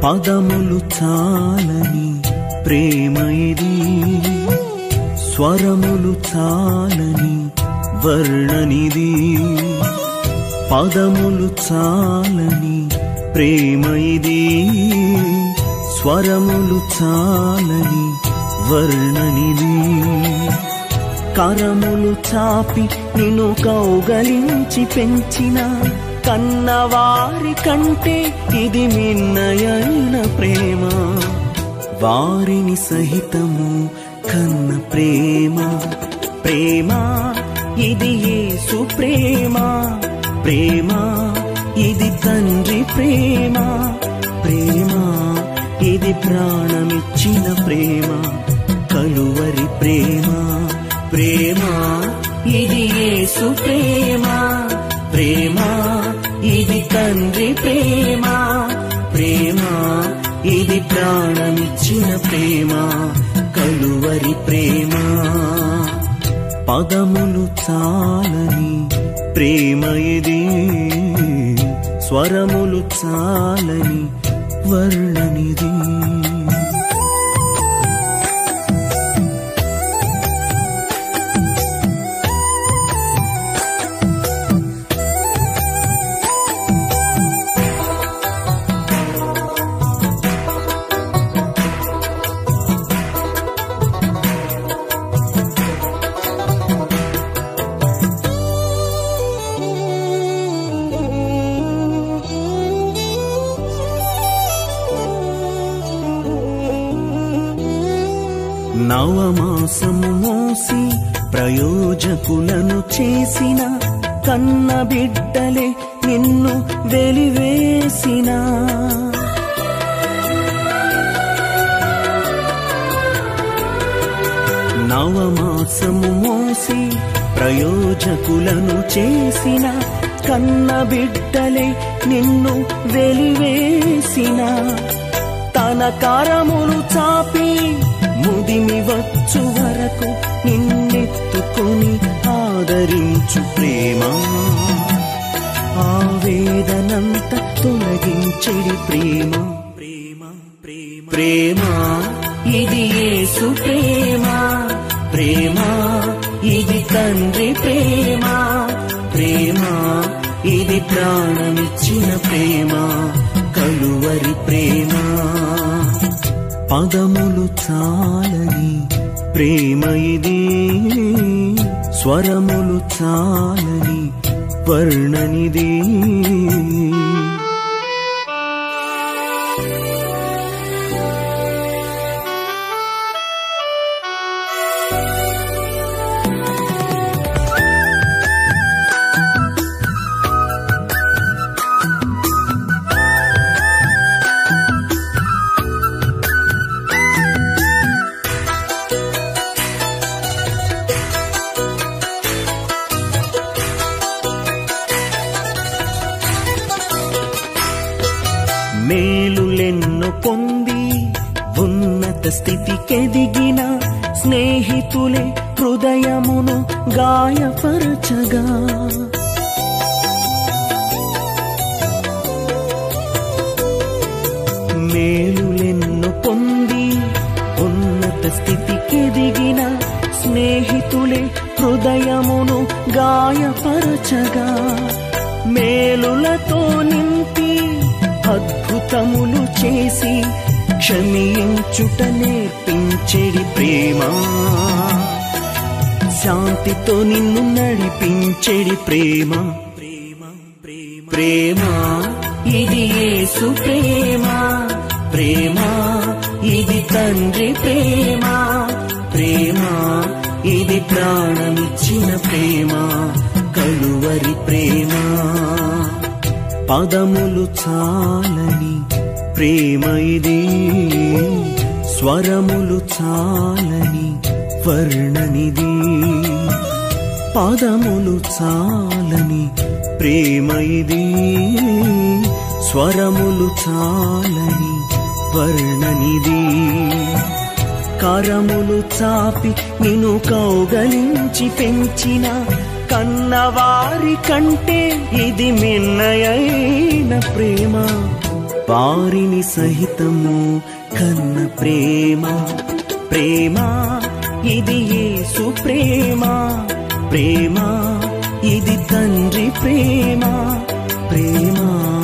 పదములు చాలని ప్రేమ ఇది, స్వరములు చాలని వర్ణనిది. పదములు చాలని ప్రేమ ఇది, స్వరములు చాలని వర్ణనిది. కరములు చాపి నిన్ను కౌగలించి పెంచిన కన్నవారి కంటే ఇది మిన్నయైన ప్రేమ. వారిని సహితము కన్న ప్రేమ, ప్రేమ ఇది యేసు ప్రేమ. ప్రేమ ఇది తండ్రి ప్రేమ, ప్రేమ ఇది ప్రాణమిచ్చిన ప్రేమ. కలువరి ప్రేమ, ప్రేమ ఇది యేసు ప్రేమ. ప్రేమ ఇది తండ్రి ప్రేమ, ప్రేమ ఇది ప్రాణమిచ్చిన ప్రేమ. కలువరి ప్రేమ. పదములు చాలని ప్రేమ ఇది, స్వరములు చాలని వర్ణనిది. నవమాసము మోసి ప్రయోజకులను చేసిన కన్న బిడ్డలే నిన్ను వెలివేసిన. నవమాసము మోసి ప్రయోజకులను చేసిన కన్న బిడ్డలే నిన్ను వెలివేసిన. తన కరములు చాపి ముదిమి వచ్చు వరకు నిన్నెత్తుకొని ఆదరించు ప్రేమ. ఆవేదనంత తొలగించెడి ప్రేమ, ప్రేమ ప్రేమ ప్రేమ ఇది యేసు ప్రేమ. ప్రేమ ఇది తండ్రి ప్రేమ, ప్రేమ ఇది ప్రాణమిచ్చిన ప్రేమ. కలువరి ప్రేమ. పదములు చాలని ప్రేమ ఇది, స్వరములు చాలని వర్ణనిది. మేలులెన్నో పొంది ఉన్నత స్థితికెదిగిన స్నేహితులే హృదయమును గాయపరచగా. మేలులెన్నో పొంది ఉన్నత స్థితికెదిగిన స్నేహితులే హృదయమును గాయపరచగా. మేలులతో నింపి అద్భుతములు చేసి క్షమించుట నేర్పించెడి ప్రేమ. శాంతితో నిన్ను నడిపించెడి ప్రేమ, ప్రేమ ప్రేమ ప్రేమ ఇది యేసు ప్రేమ. ప్రేమ ఇది తండ్రి ప్రేమ, ప్రేమ ఇది ప్రాణమిచ్చిన ప్రేమ. కలువరి ప్రేమ. పదములు చాలని ప్రేమ ఇది, స్వరములు చాలని వర్ణనిది. పదములు చాలని ప్రేమ ఇది, స్వరములు చాలని వర్ణనిది. కరములు చాపి నిన్ను కౌగలించి పెంచిన కన్నవారి కంటే ఇది మిన్నయైన ప్రేమ. వారిని సహితము కన్న ప్రేమ. ప్రేమ ఇది యేసు ప్రేమ. ప్రేమ ఇది తండ్రి ప్రేమ. ప్రేమ